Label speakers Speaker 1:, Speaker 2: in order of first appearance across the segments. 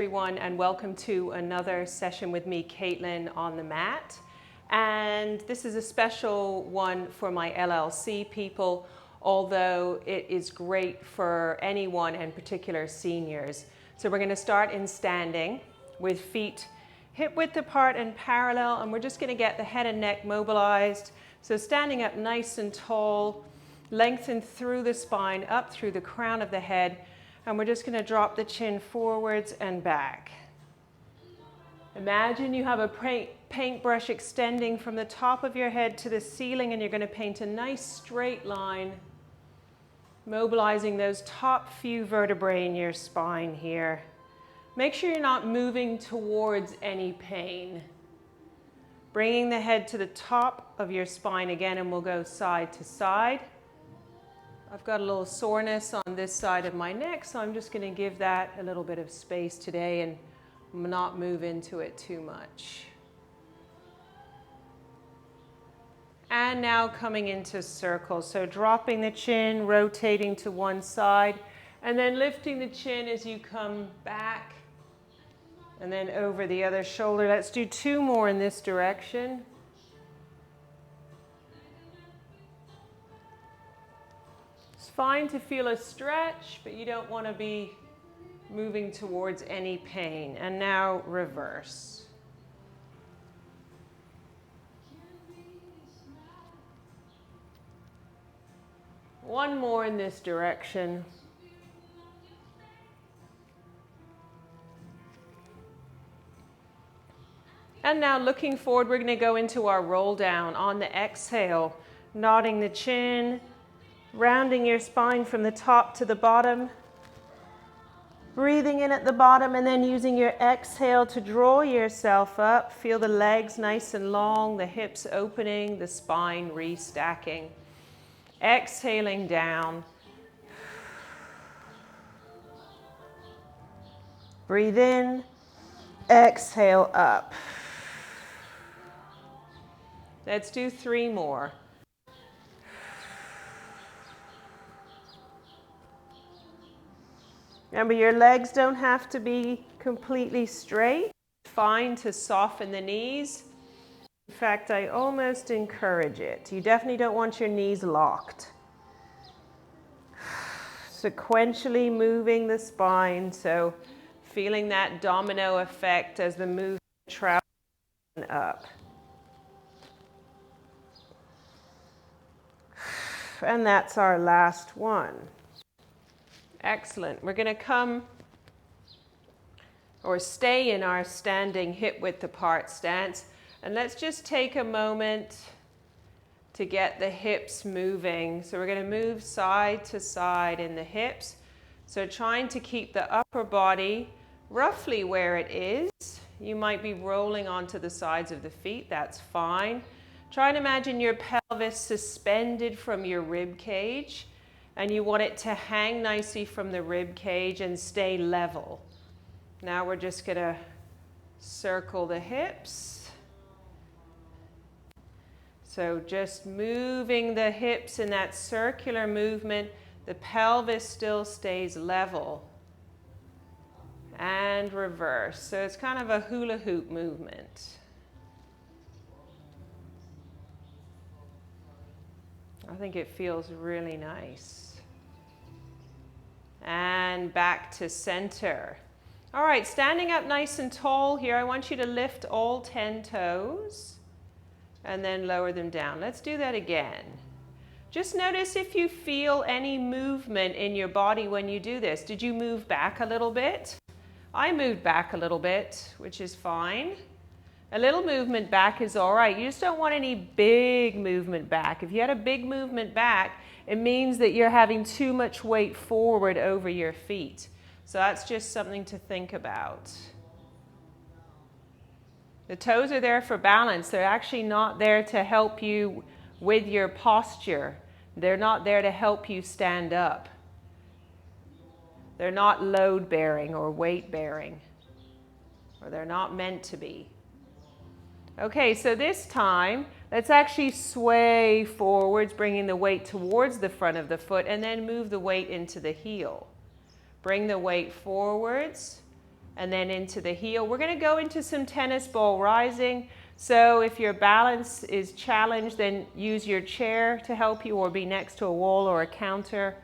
Speaker 1: Everyone, and welcome to another session with me, Caitlin, on the mat. And this is a special one for my LLC people, although it is great for anyone, and particular seniors. So we're going to start in standing with feet hip width apart and parallel, and we're just going to get the head and neck mobilized. So standing up nice and tall, lengthen through the spine, up through the crown of the head. And we're just going to drop the chin forwards and back. Imagine you have a paintbrush extending from the top of your head to the ceiling, and you're going to paint a nice straight line, mobilizing those top few vertebrae in your spine here. Make sure you're not moving towards any pain. Bringing the head to the top of your spine again, and we'll go side to side. I've got a little soreness on this side of my neck, so I'm just going to give that a little bit of space today and not move into it too much. And now coming into circles. So dropping the chin, rotating to one side, and then lifting the chin as you come back, and then over the other shoulder. Let's do two more in this direction. Fine to feel a stretch, but you don't want to be moving towards any pain. And now reverse. One more in this direction. And now looking forward, we're going to go into our roll down. On the exhale, nodding the chin, rounding your spine from the top to the bottom, breathing in at the bottom, and then using your exhale to draw yourself up. Feel the legs nice and long, the hips opening, the spine restacking. Exhaling down. Breathe in, exhale up. Let's do three more. Remember, your legs don't have to be completely straight. Fine to soften the knees. In fact, I almost encourage it. You definitely don't want your knees locked. Sequentially moving the spine, so feeling that domino effect as the movement travels up. And that's our last one. Excellent. We're going to come or stay in our standing hip width apart stance. And let's just take a moment to get the hips moving. So we're going to move side to side in the hips. So trying to keep the upper body roughly where it is. You might be rolling onto the sides of the feet. That's fine. Try and imagine your pelvis suspended from your rib cage. And you want it to hang nicely from the rib cage and stay level. Now we're just going to circle the hips. So just moving the hips in that circular movement, the pelvis still stays level. And reverse. So it's kind of a hula hoop movement. I think it feels really nice. And back to center. All right, standing up nice and tall here. I want you to lift all 10 toes and then lower them down. Let's do that again. Just notice if you feel any movement in your body when you do this. Did you move back a little bit? I moved back a little bit, which is fine. A little movement back is all right. You just don't want any big movement back. If you had a big movement back, it means that you're having too much weight forward over your feet. So that's just something to think about. The toes are there for balance. They're actually not there to help you with your posture. They're not there to help you stand up. They're not load bearing or weight bearing, or they're not meant to be. Okay, so this time, let's actually sway forwards, bringing the weight towards the front of the foot, and then move the weight into the heel. Bring the weight forwards, and then into the heel. We're going to go into some tennis ball rising. So if your balance is challenged, then use your chair to help you, or be next to a wall or a counter.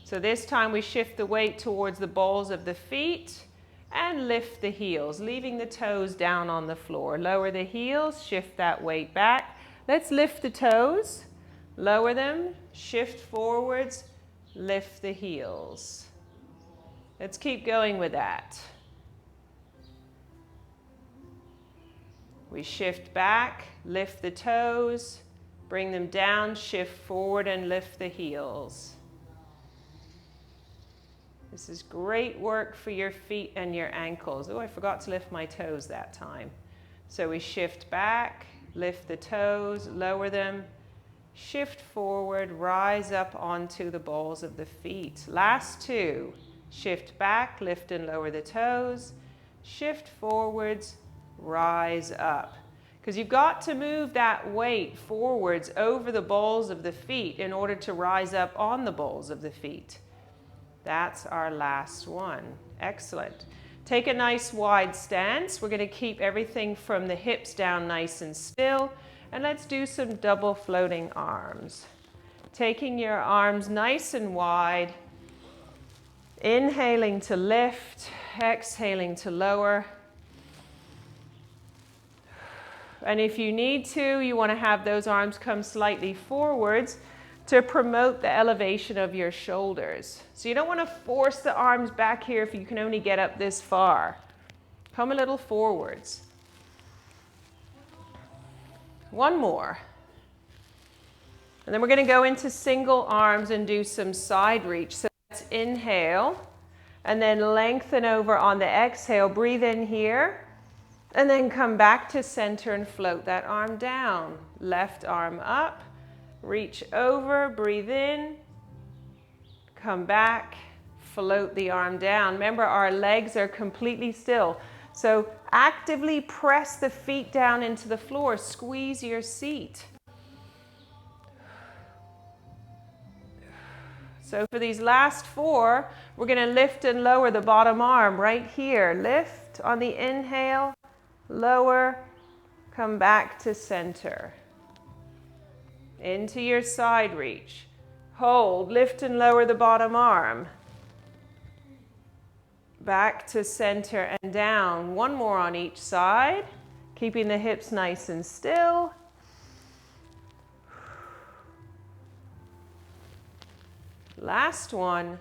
Speaker 1: So this time we shift the weight towards the balls of the feet and lift the heels, leaving the toes down on the floor. Lower the heels, shift that weight back. Let's lift the toes, lower them, shift forwards, lift the heels. Let's keep going with that. We shift back, lift the toes, bring them down, shift forward and lift the heels. This is great work for your feet and your ankles. Oh, I forgot to lift my toes that time. So we shift back, lift the toes, lower them, shift forward, rise up onto the balls of the feet. Last two. Shift back, lift and lower the toes, shift forwards, rise up. Because you've got to move that weight forwards over the balls of the feet in order to rise up on the balls of the feet. That's our last one. Excellent. Take a nice wide stance. We're going to keep everything from the hips down nice and still. And let's do some double floating arms. Taking your arms nice and wide. Inhaling to lift, exhaling to lower. And if you need to, you want to have those arms come slightly forwards to promote the elevation of your shoulders. So you don't want to force the arms back here if you can only get up this far. Come a little forwards. One more. And then we're going to go into single arms and do some side reach. So let's inhale and then lengthen over on the exhale. Breathe in here and then come back to center and float that arm down. Left arm up. Reach over, breathe in, come back, float the arm down. Remember, our legs are completely still. So actively press the feet down into the floor. Squeeze your seat. So for these last four, we're going to lift and lower the bottom arm right here. Lift on the inhale, lower, come back to center. Into your side reach. Hold, lift and lower the bottom arm. Back to center and down. One more on each side. Keeping the hips nice and still. Last one.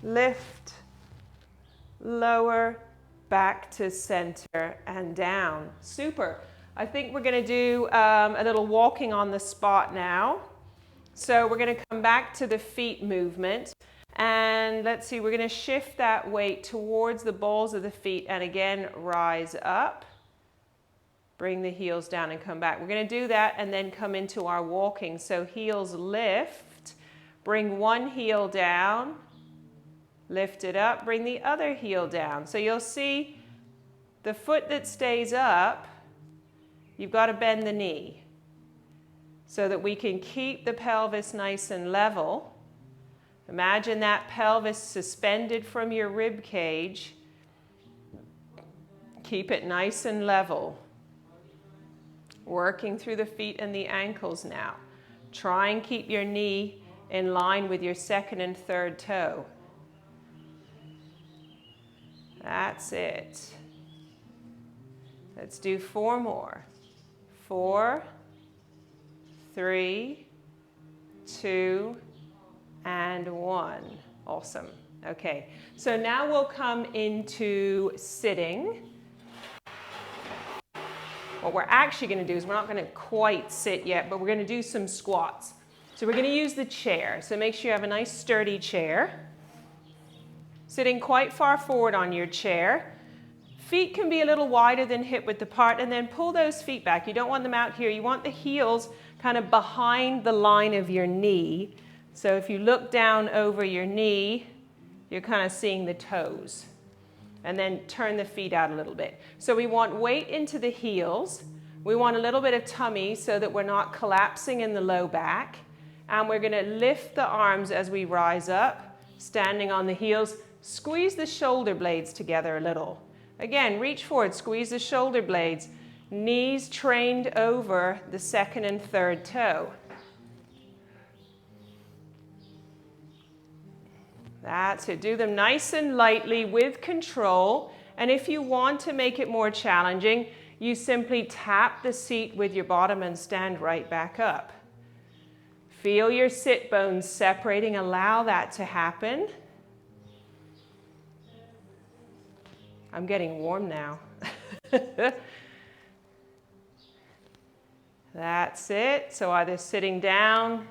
Speaker 1: Lift, lower, back to center and down. Super. I think we're going to do a little walking on the spot now. So we're going to come back to the feet movement. And let's see, we're going to shift that weight towards the balls of the feet and again rise up. Bring the heels down and come back. We're going to do that and then come into our walking. So heels lift, bring one heel down, lift it up, bring the other heel down. So you'll see the foot that stays up, you've got to bend the knee so that we can keep the pelvis nice and level. Imagine that pelvis suspended from your rib cage. Keep it nice and level. Working through the feet and the ankles now. Try and keep your knee in line with your second and third toe. That's it. Let's do four more. 4, 3, 2, and 1. Awesome. Okay, so now we'll come into sitting. What we're actually going to do is we're not going to quite sit yet, but we're going to do some squats. So we're going to use the chair. So make sure you have a nice sturdy chair. Sitting quite far forward on your chair. Feet can be a little wider than hip width apart, and then pull those feet back. You don't want them out here. You want the heels kind of behind the line of your knee. So if you look down over your knee, you're kind of seeing the toes. And then turn the feet out a little bit. So we want weight into the heels. We want a little bit of tummy so that we're not collapsing in the low back. And we're going to lift the arms as we rise up. Standing on the heels, squeeze the shoulder blades together a little. Again, reach forward, squeeze the shoulder blades. Knees trained over the second and third toe. That's it. Do them nice and lightly with control. And if you want to make it more challenging, you simply tap the seat with your bottom and stand right back up. Feel your sit bones separating. Allow that to happen. I'm getting warm now. That's it. So either sitting down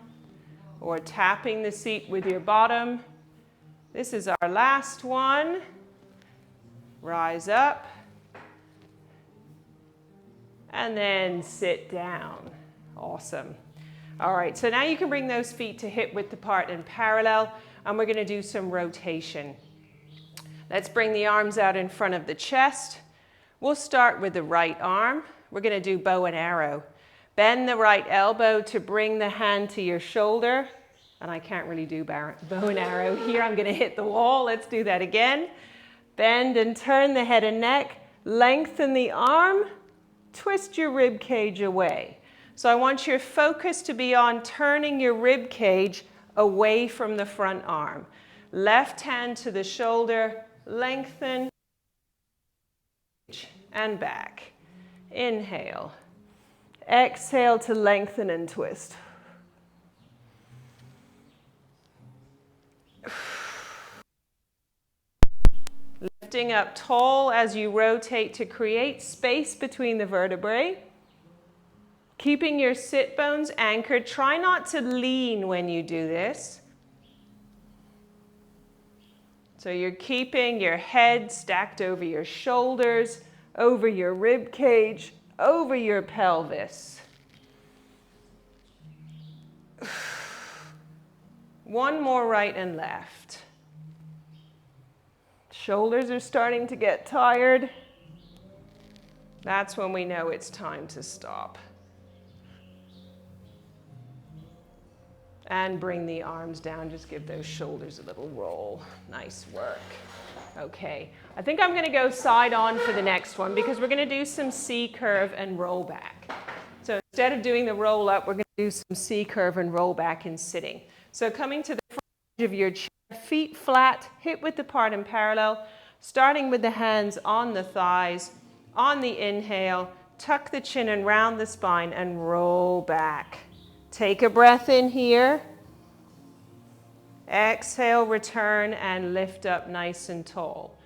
Speaker 1: or tapping the seat with your bottom. This is our last one. Rise up. And then sit down. Awesome. All right, so now you can bring those feet to hip width apart and parallel, and we're going to do some rotation. Let's bring the arms out in front of the chest. We'll start with the right arm. We're going to do bow and arrow. Bend the right elbow to bring the hand to your shoulder. And I can't really do bow and arrow here. I'm going to hit the wall. Let's do that again. Bend and turn the head and neck. Lengthen the arm. Twist your rib cage away. So I want your focus to be on turning your rib cage away from the front arm. Left hand to the shoulder. Lengthen. And back. Inhale. Exhale to lengthen and twist. Lifting up tall as you rotate to create space between the vertebrae. Keeping your sit bones anchored. Try not to lean when you do this. So you're keeping your head stacked over your shoulders, over your rib cage, over your pelvis. One more right and left. Shoulders are starting to get tired. That's when we know it's time to stop. And bring the arms down. Just give those shoulders a little roll. Nice work. Okay, I think I'm going to go side on for the next one because we're going to do some C curve and roll back. So instead of doing the roll up, we're going to do some C curve and roll back in sitting. So coming to the front edge of your chair, feet flat, hip width apart and parallel, starting with the hands on the thighs. On the inhale, tuck the chin and round the spine and roll back. Take a breath in here. Exhale, return and lift up nice and tall.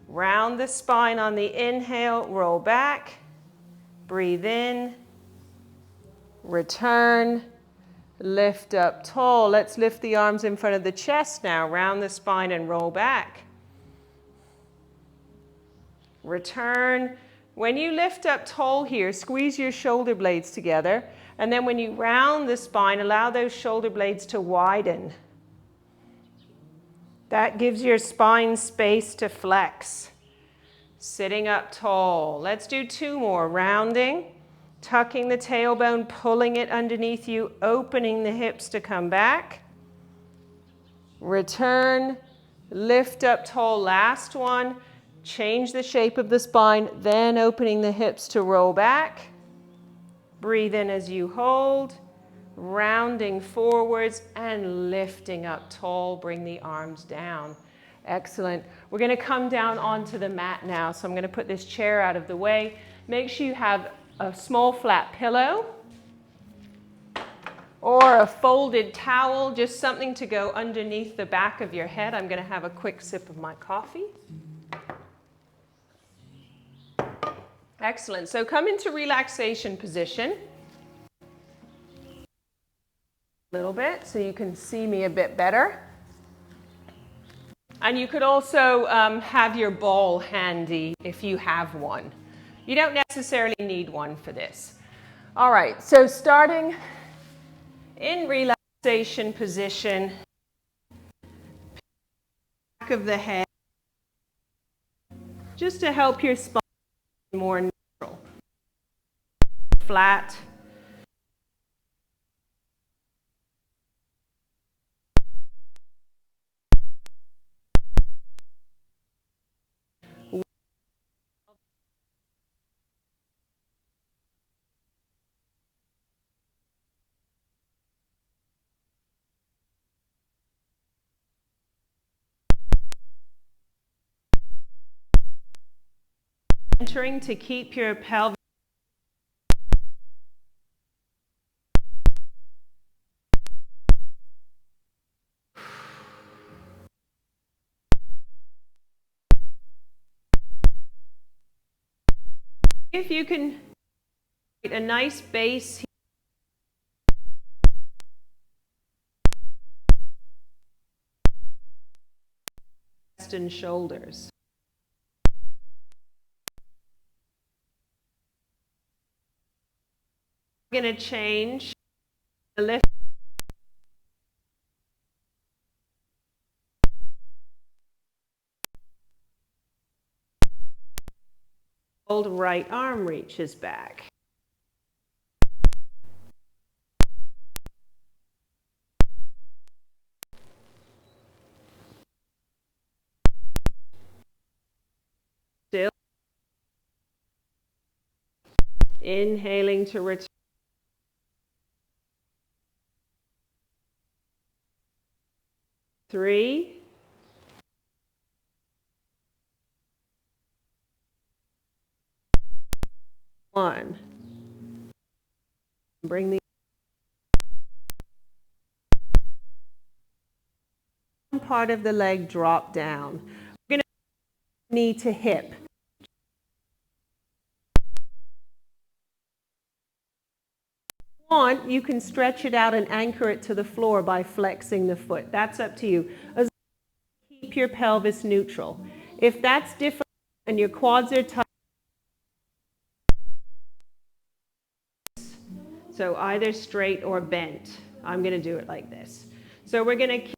Speaker 1: Round the spine on the inhale, roll back. Breathe in. Return. Lift up tall. Let's lift the arms in front of the chest now. Round the spine and roll back. Return. When you lift up tall here, squeeze your shoulder blades together. And then when you round the spine, allow those shoulder blades to widen. That gives your spine space to flex. Sitting up tall. Let's do two more. Rounding, tucking the tailbone, pulling it underneath you, opening the hips to come back. Return, lift up tall. Last one. Change the shape of the spine, then opening the hips to roll back. Breathe in as you hold, rounding forwards and lifting up tall. Bring the arms down. Excellent. We're going to come down onto the mat now. So I'm going to put this chair out of the way. Make sure you have a small flat pillow or a folded towel, just something to go underneath the back of your head. I'm going to have a quick sip of my coffee. Excellent. So come into relaxation position. A little bit so you can see me a bit better. And you could also have your ball handy if you have one. You don't necessarily need one for this. All right, so starting in relaxation position, back of the head, just to help your spine be more neutral. Flat. Centering to keep your pelvis. If you can create a nice base here. Chest and shoulders. We're going to change the lift. Hold right arm reaches back. Still inhaling to return. 3, 1. Bring the part of the leg drop down. We're going to knee to hip. Want, you can stretch it out and anchor it to the floor by flexing the foot. That's up to you. As long as you keep your pelvis neutral. If that's different and your quads are tight, so either straight or bent, I'm going to do it like this. So we're going to keep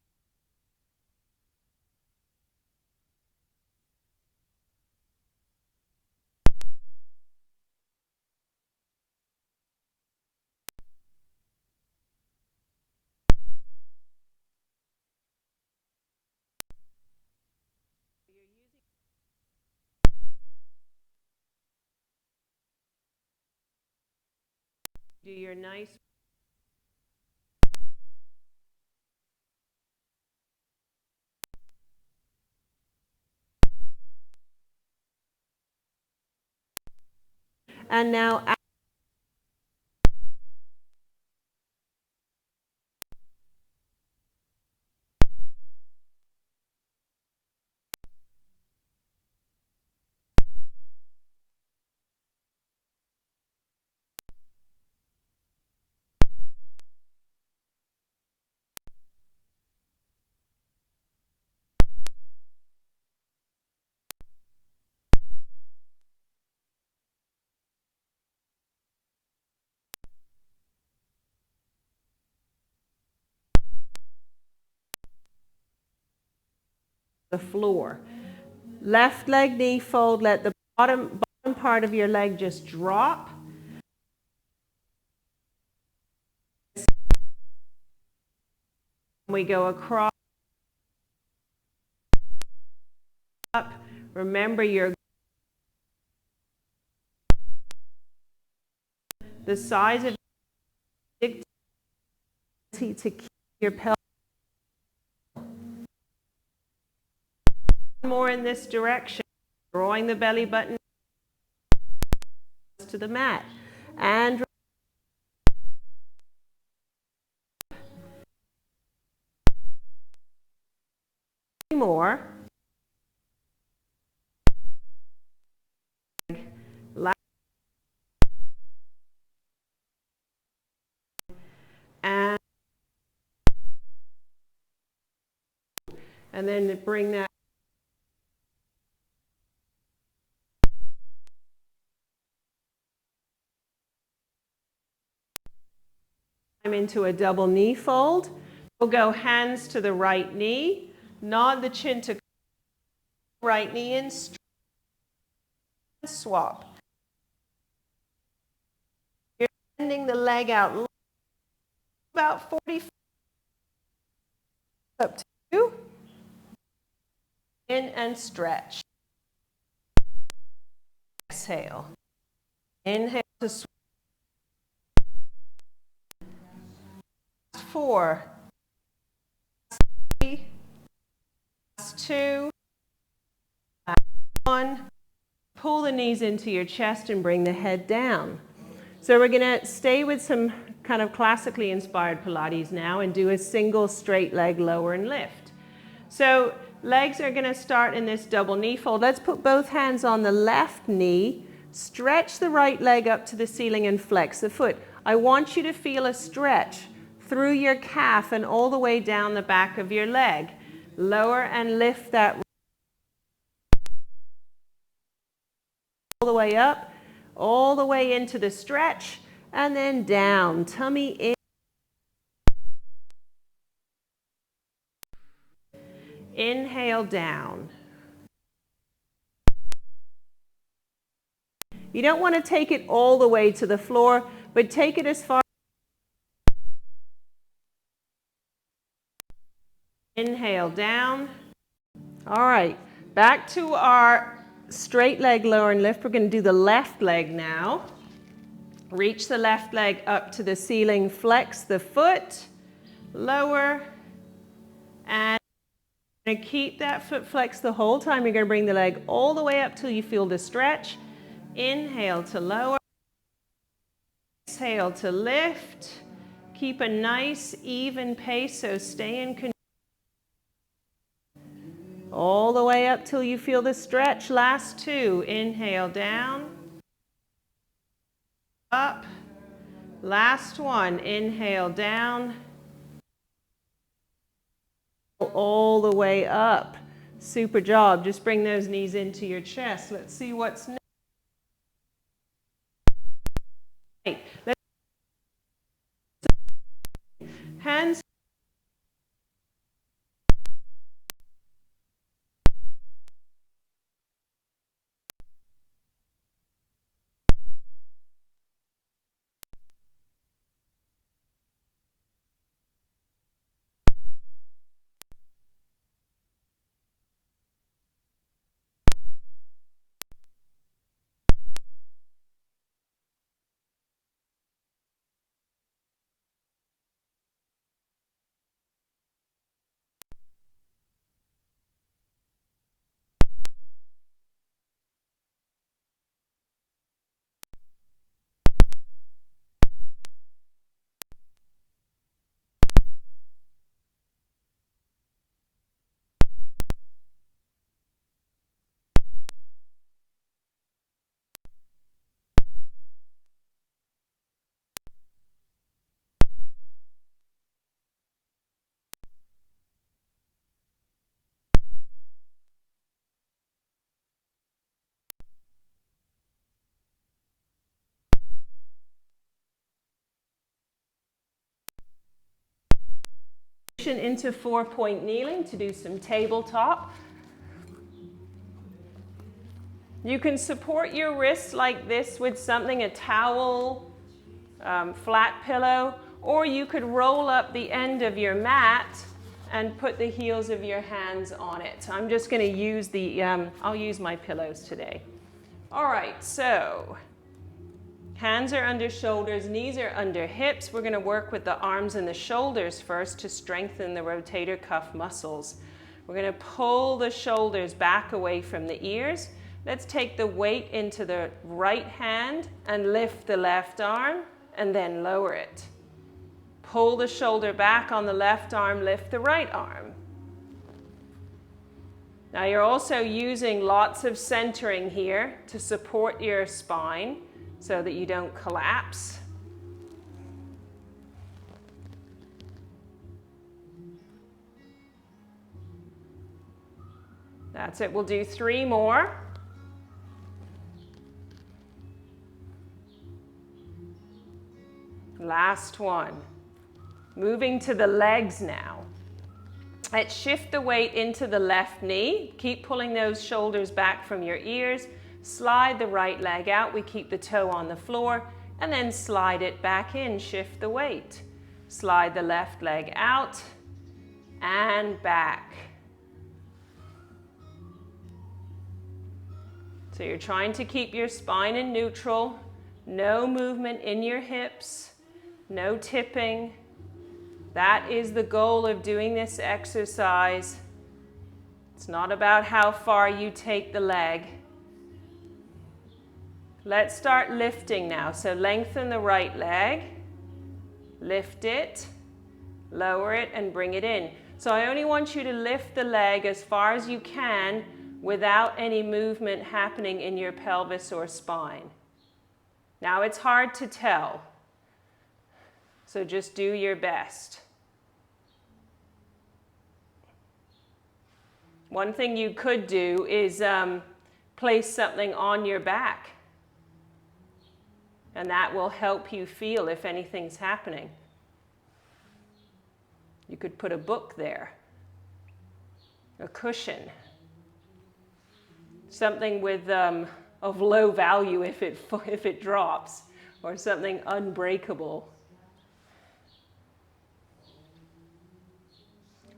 Speaker 1: do your nice and now the floor. Left leg knee fold, let the bottom part of your leg just drop. We go across. Up. Remember the size of to keep your pelvis. More in this direction, drawing the belly button to the mat, and more. And then bring that into a double knee fold. We'll go hands to the right knee, nod the chin to right knee in, swap. You're bending the leg out about 40 feet. Up to you. In and stretch. Exhale. Inhale to swap. 4. 3. 2. 1. Pull the knees into your chest and bring the head down. So we're going to stay with some kind of classically inspired Pilates now and do a single straight leg lower and lift. So legs are going to start in this double knee fold. Let's put both hands on the left knee, stretch the right leg up to the ceiling and flex the foot. I want you to feel a stretch through your calf and all the way down the back of your leg. Lower and lift that all the way up, all the way into the stretch, and then down, tummy in. Inhale down. You don't want to take it all the way to the floor, but take it as far. Inhale down. All right, back to our straight leg lower and lift. We're going to do the left leg now. Reach the left leg up to the ceiling, flex the foot, lower, and you're going to keep that foot flexed the whole time. You're going to bring the leg all the way up till you feel the stretch. Inhale to lower. Exhale to lift. Keep a nice even pace, so stay in control. All the way up till you feel the stretch. Last two. Inhale down. Up. Last one. Inhale down. All the way up. Super job. Just bring those knees into your chest. Let's see what's next. Hands. Into 4-point kneeling to do some tabletop. You can support your wrists like this with something, a towel, flat pillow, or you could roll up the end of your mat and put the heels of your hands on it. I'm just going to use I'll use my pillows today. All right, so hands are under shoulders, knees are under hips. We're going to work with the arms and the shoulders first to strengthen the rotator cuff muscles. We're going to pull the shoulders back away from the ears. Let's take the weight into the right hand and lift the left arm and then lower it. Pull the shoulder back on the left arm, lift the right arm. Now you're also using lots of centering here to support your spine so that you don't collapse. That's it. We'll do 3 more. Last one. Moving to the legs now. Let's shift the weight into the left knee. Keep pulling those shoulders back from your ears. Slide the right leg out. We keep the toe on the floor and then slide it back in. Shift the weight. Slide the left leg out and back. So you're trying to keep your spine in neutral. No movement in your hips. No tipping. That is the goal of doing this exercise. It's not about how far you take the leg. Let's start lifting now. So lengthen the right leg, lift it, lower it, and bring it in. So I only want you to lift the leg as far as you can without any movement happening in your pelvis or spine. Now it's hard to tell, so just do your best. One thing you could do is place something on your back, and that will help you feel if anything's happening. You could put a book there, a cushion, something with of low value if it drops, or something unbreakable.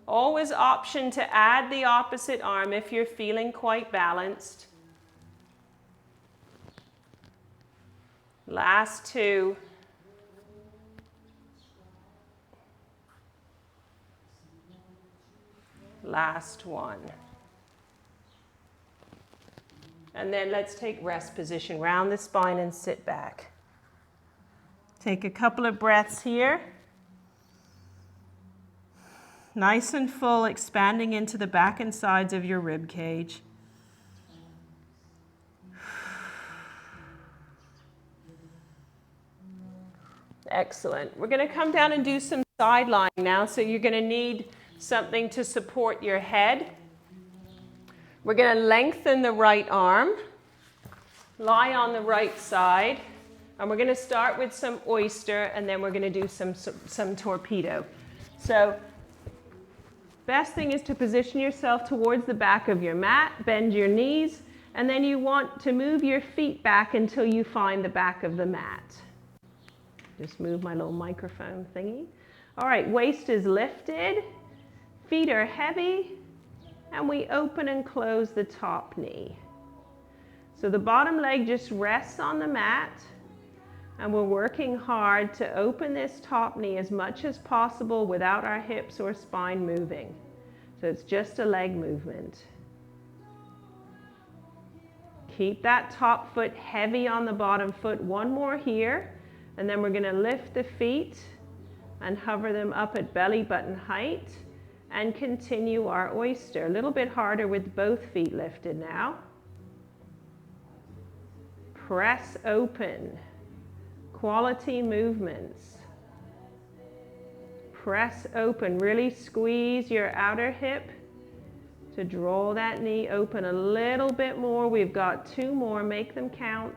Speaker 1: Always option to add the opposite arm if you're feeling quite balanced. Last two. Last one. And then let's take rest position. Round the spine and sit back. Take a couple of breaths here. Nice and full, expanding into the back and sides of your rib cage. Excellent. We're going to come down and do some side lying now. So you're going to need something to support your head. We're going to lengthen the right arm, lie on the right side, and we're going to start with some oyster, and then we're going to do some torpedo. So best thing is to position yourself towards the back of your mat, bend your knees, and then you want to move your feet back until you find the back of the mat. Just move my little microphone thingy. All right, waist is lifted, feet are heavy, and we open and close the top knee. So the bottom leg just rests on the mat, and we're working hard to open this top knee as much as possible without our hips or spine moving. So it's just a leg movement. Keep that top foot heavy on the bottom foot. One more here, and then we're going to lift the feet and hover them up at belly button height and continue our oyster. A little bit harder with both feet lifted now. Press open. Quality movements. Press open. Really squeeze your outer hip to draw that knee open a little bit more. We've got two more. Make them count.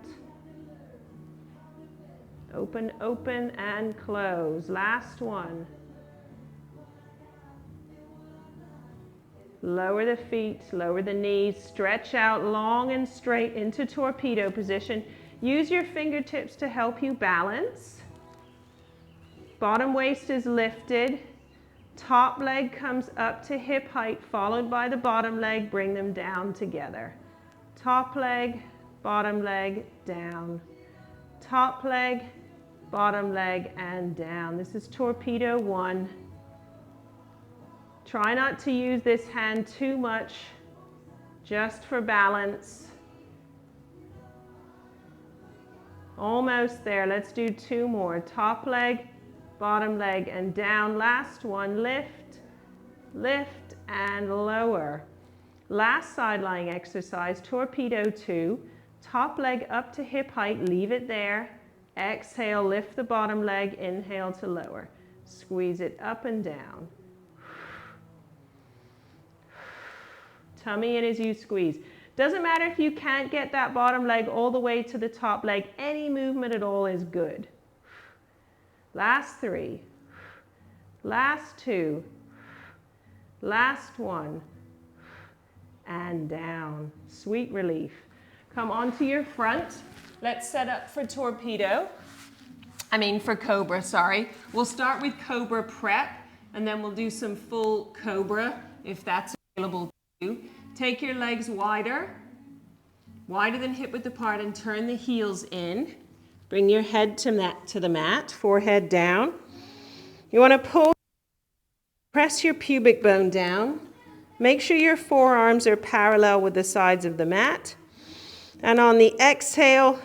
Speaker 1: Open, open, and close. Last one. Lower the feet, lower the knees, stretch out long and straight into torpedo position. Use your fingertips to help you balance. Bottom waist is lifted. Top leg comes up to hip height, followed by the bottom leg. Bring them down together. Top leg, bottom leg, down. Top leg, bottom leg, and down. This is torpedo one. Try not to use this hand too much, just for balance. Almost there. Let's do two more. Top leg, bottom leg, and down. Last one. Lift, lift, and lower. Last side lying exercise, torpedo two. Top leg up to hip height. Leave it there. Exhale, lift the bottom leg. Inhale to lower. Squeeze it up and down. Tummy in as you squeeze. Doesn't matter if you can't get that bottom leg all the way to the top leg. Any movement at all is good. Last three. Last two. Last one. And down. Sweet relief. Come onto your front. Let's set up for torpedo. For cobra, sorry. We'll start with cobra prep, and then we'll do some full cobra if that's available. Take your legs wider than hip width apart, and turn the heels in. Bring your head to the mat, forehead down. You want to pull, press your pubic bone down. Make sure your forearms are parallel with the sides of the mat. And on the exhale,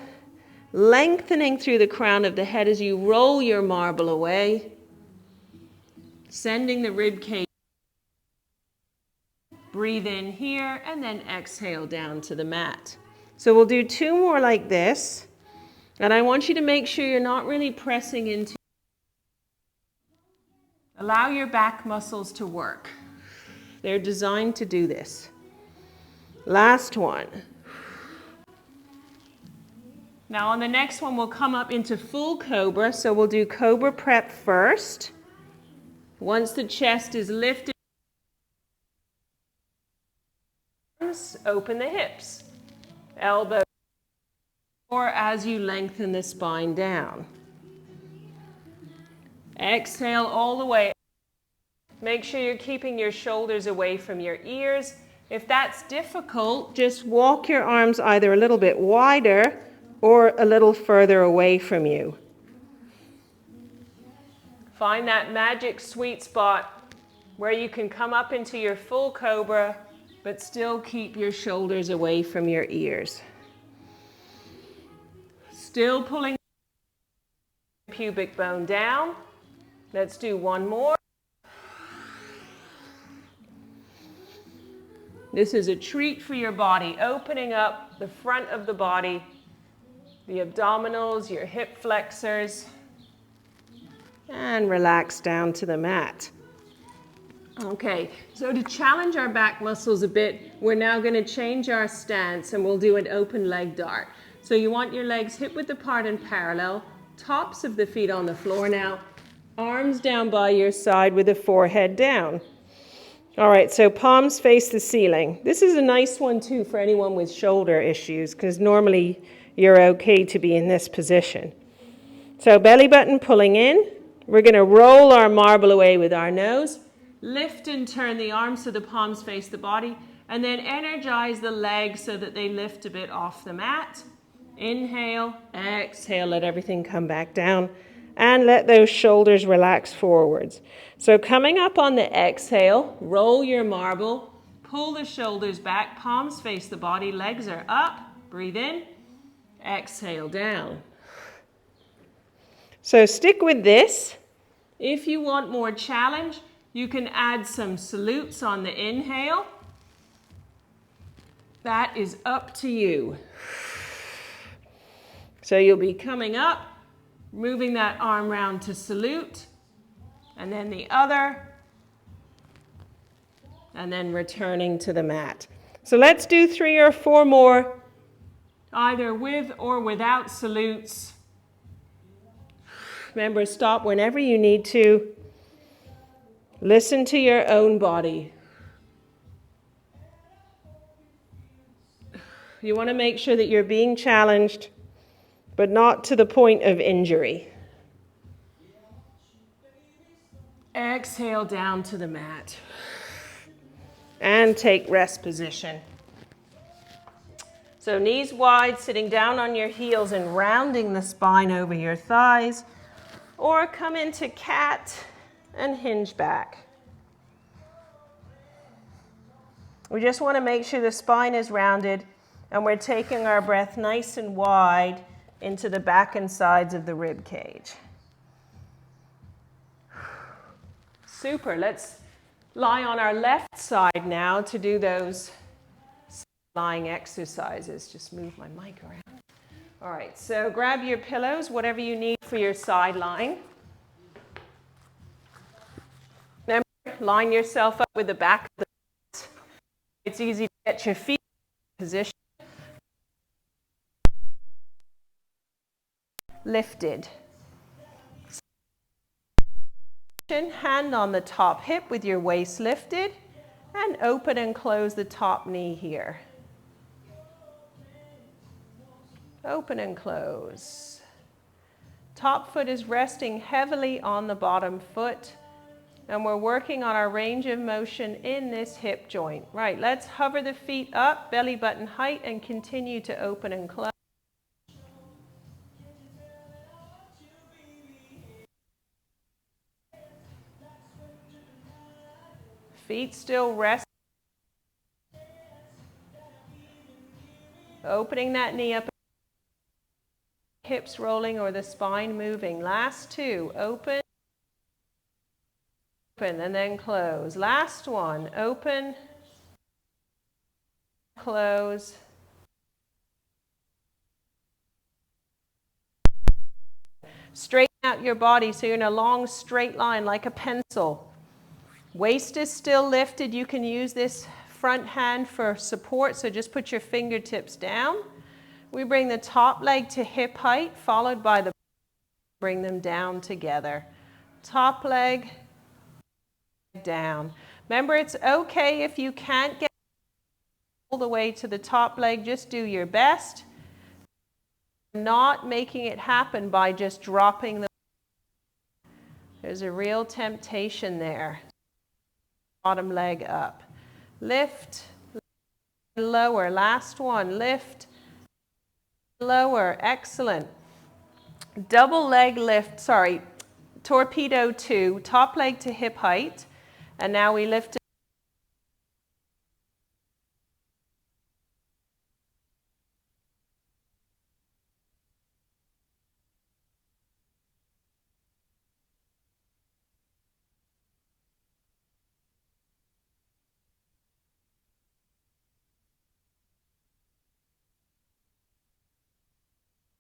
Speaker 1: lengthening through the crown of the head as you roll your marble away, sending the rib cage. Breathe in here and then exhale down to the mat. So we'll do 2 more like this. And I want you to make sure you're not really pressing into. Allow your back muscles to work. They're designed to do this. Last one. Now on the next one, we'll come up into full cobra. So we'll do cobra prep first. Once the chest is lifted, open the hips. Elbow, or as you lengthen the spine down. Exhale all the way. Make sure you're keeping your shoulders away from your ears. If that's difficult, just walk your arms either a little bit wider or a little further away from you. Find that magic sweet spot where you can come up into your full cobra, but still keep your shoulders away from your ears. Still pulling the pubic bone down. Let's do 1 more. This is a treat for your body, opening up the front of the body, the abdominals, your hip flexors, and relax down to the mat. Okay, so to challenge our back muscles a bit, we're now going to change our stance and we'll do an open leg dart. So you want your legs hip width apart and parallel, tops of the feet on the floor now, arms down by your side with the forehead down. All right, so palms face the ceiling. This is a nice one too for anyone with shoulder issues because normally you're okay to be in this position. So belly button pulling in. We're going to roll our marble away with our nose. Lift and turn the arms so the palms face the body. And then energize the legs so that they lift a bit off the mat. Inhale, exhale, let everything come back down. And let those shoulders relax forwards. So coming up on the exhale, roll your marble, pull the shoulders back, palms face the body, legs are up, breathe in, exhale down. So stick with this. If you want more challenge, you can add some salutes on the inhale. That is up to you. So you'll be coming up, moving that arm round to salute, and then the other, and then returning to the mat. So let's do 3 or 4 more, either with or without salutes. Remember, stop whenever you need to. Listen to your own body. You want to make sure that you're being challenged, but not to the point of injury. Exhale down to the mat. And take rest position. So knees wide, sitting down on your heels and rounding the spine over your thighs. Or come into cat and hinge back. We just want to make sure the spine is rounded and we're taking our breath nice and wide into the back and sides of the rib cage. Super. Let's lie on our left side now to do those lying exercises. Just move my mic around. All right, so grab your pillows, whatever you need for your side lying. Remember, line yourself up with the back of the mat. It's easy to get your feet in position. Lifted. Hand on the top hip with your waist lifted, and open and close the top knee here. Open and close. Top foot is resting heavily on the bottom foot, and we're working on our range of motion in this hip joint. Right, let's hover the feet up, belly button height, and continue to open and close. Feet still resting. Opening that knee up. hips rolling or the spine moving. Last two, open, open, and then close. Last one, open, close. Straighten out your body so you're in a long straight line like a pencil. Waist is still lifted. You can use this front hand for support, so just put your fingertips down. We bring the top leg to hip height, followed by the bring them down together. Top leg down. Remember, it's okay if you can't get all the way to the top leg. Just do your best. Not making it happen by just dropping the. There's a real temptation there. Bottom leg up. Lift, lower. Last one. Lift, lower. Excellent. Double leg lift, sorry, torpedo 2, top leg to hip height. And now we lift it.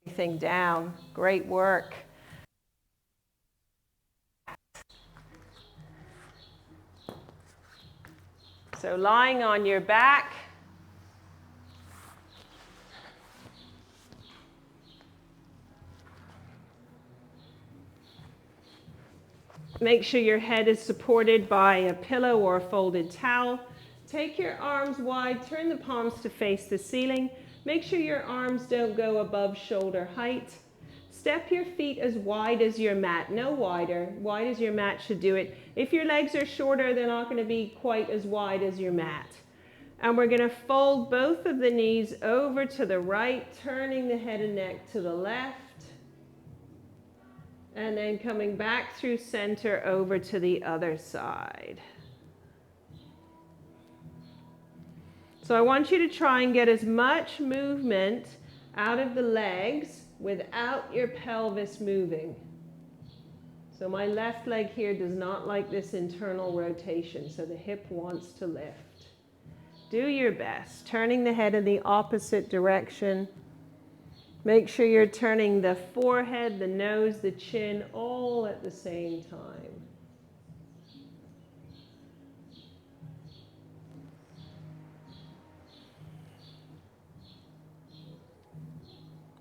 Speaker 1: Everything down. Great work. So lying on your back. Make sure your head is supported by a pillow or a folded towel. Take your arms wide, turn the palms to face the ceiling. Make sure your arms don't go above shoulder height. Step your feet as wide as your mat, no wider. Wide as your mat should do it. If your legs are shorter, they're not going to be quite as wide as your mat. And we're going to fold both of the knees over to the right, turning the head and neck to the left. And then coming back through center over to the other side. So I want you to try and get as much movement out of the legs without your pelvis moving. So my left leg here does not like this internal rotation, so the hip wants to lift. Do your best, turning the head in the opposite direction. Make sure you're turning the forehead, the nose, the chin, all at the same time.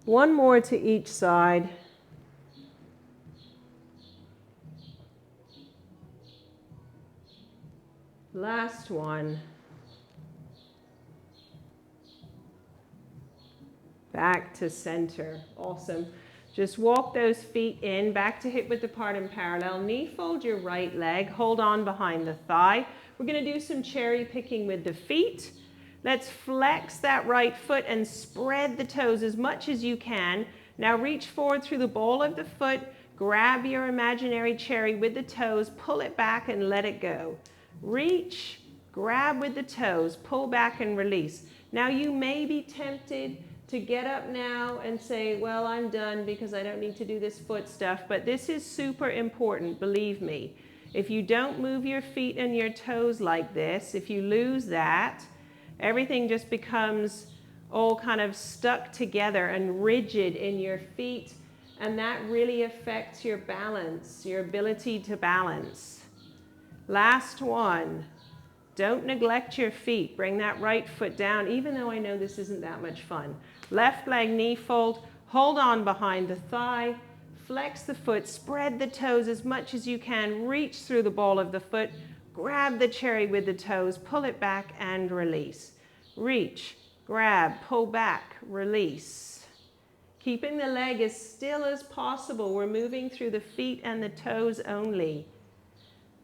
Speaker 1: One more to each side. Last one. Back to center. Awesome. Just walk those feet in, back to hip width apart and parallel. Knee fold your right leg. Hold on behind the thigh. We're going to do some cherry picking with the feet. Let's flex that right foot and spread the toes as much as you can. Now reach forward through the ball of the foot. Grab your imaginary cherry with the toes. Pull it back and let it go. Reach, grab with the toes, pull back and release. Now you may be tempted to get up now and say, well, I'm done because I don't need to do this foot stuff. But this is super important, believe me. If you don't move your feet and your toes like this, if you lose that, everything just becomes all kind of stuck together and rigid in your feet. And that really affects your balance, your ability to balance. Last one. Don't neglect your feet. Bring that right foot down, even though I know this isn't that much fun. Left leg knee fold. Hold on behind the thigh. Flex the foot. Spread the toes as much as you can. Reach through the ball of the foot. Grab the cherry with the toes. Pull it back and release. Reach, grab, pull back, release. Keeping the leg as still as possible. We're moving through the feet and the toes only.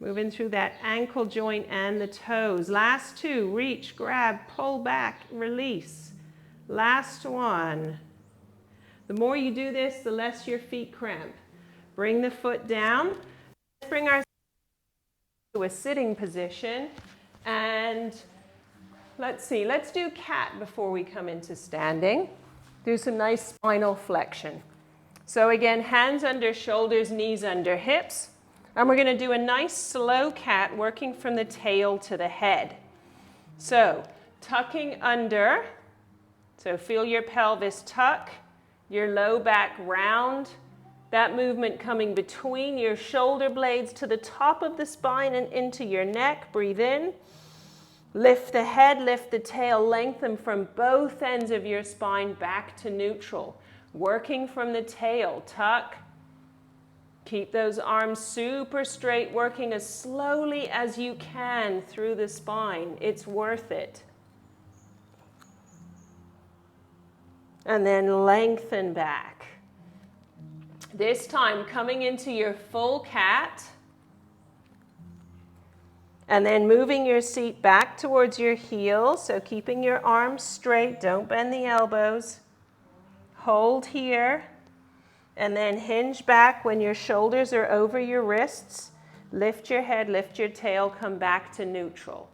Speaker 1: Moving through that ankle joint and the toes. Last two, reach, grab, pull back, release. Last one. The more you do this, the less your feet cramp. Bring the foot down. Let's bring ourselves to a sitting position. And let's see, let's do cat before we come into standing. Do some nice spinal flexion. So again, hands under shoulders, knees under hips. And we're going to do a nice slow cat working from the tail to the head. So tucking under, so feel your pelvis tuck, your low back round, that movement coming between your shoulder blades to the top of the spine and into your neck. Breathe in. Lift the head, lift the tail, lengthen from both ends of your spine back to neutral. Working from the tail, tuck. Keep those arms super straight, working as slowly as you can through the spine. It's worth it. And then lengthen back. This time coming into your full cat. And then moving your seat back towards your heels. So keeping your arms straight, don't bend the elbows. Hold here. And then hinge back when your shoulders are over your wrists. Lift your head, lift your tail, come back to neutral.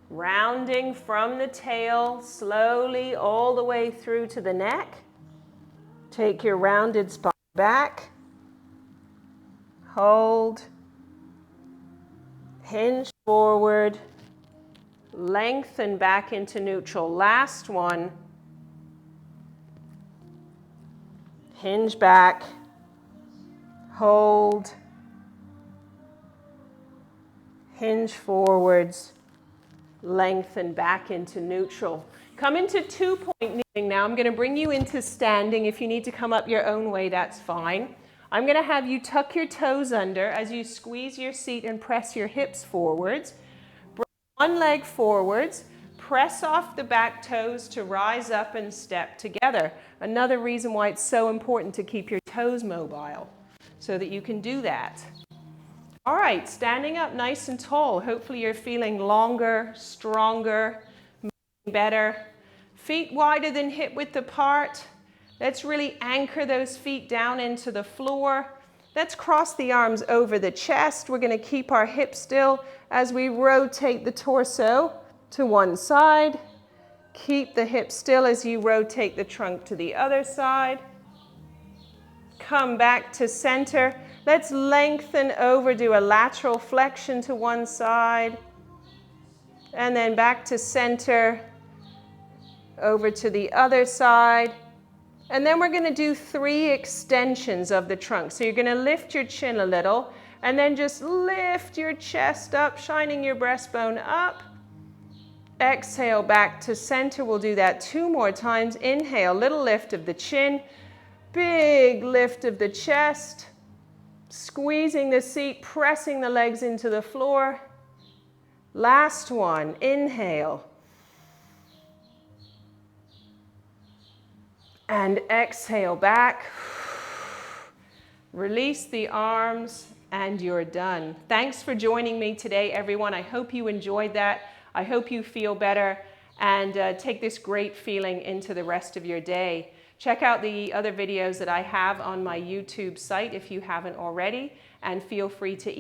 Speaker 1: Rounding from the tail slowly all the way through to the neck. Take your rounded spine back. Hold. Hinge forward. Lengthen back into neutral. Last one. Hinge back. Hold. Hinge forwards. Lengthen back into neutral. Come into 2-point kneeling now. I'm going to bring you into standing. If you need to come up your own way, that's fine. I'm going to have you tuck your toes under as you squeeze your seat and press your hips forwards. Bring one leg forwards. Press off the back toes to rise up and step together. Another reason why it's so important to keep your toes mobile so that you can do that. All right, standing up nice and tall. Hopefully you're feeling longer, stronger, better. Feet wider than hip width apart. Let's really anchor those feet down into the floor. Let's cross the arms over the chest. We're going to keep our hips still as we rotate the torso to one side. Keep the hips still as you rotate the trunk to the other side. Come back to center. Let's lengthen over, do a lateral flexion to one side. And then back to center, over to the other side. And then we're going to do 3 extensions of the trunk. So you're going to lift your chin a little, and then just lift your chest up, shining your breastbone up. Exhale back to center. We'll do that 2 more times. Inhale, little lift of the chin, big lift of the chest, squeezing the seat, pressing the legs into the floor. Last one, inhale. And exhale back. Release the arms and you're done. Thanks for joining me today, everyone. I hope you enjoyed that. I hope you feel better and take this great feeling into the rest of your day. Check out the other videos that I have on my YouTube site if you haven't already, and feel free to email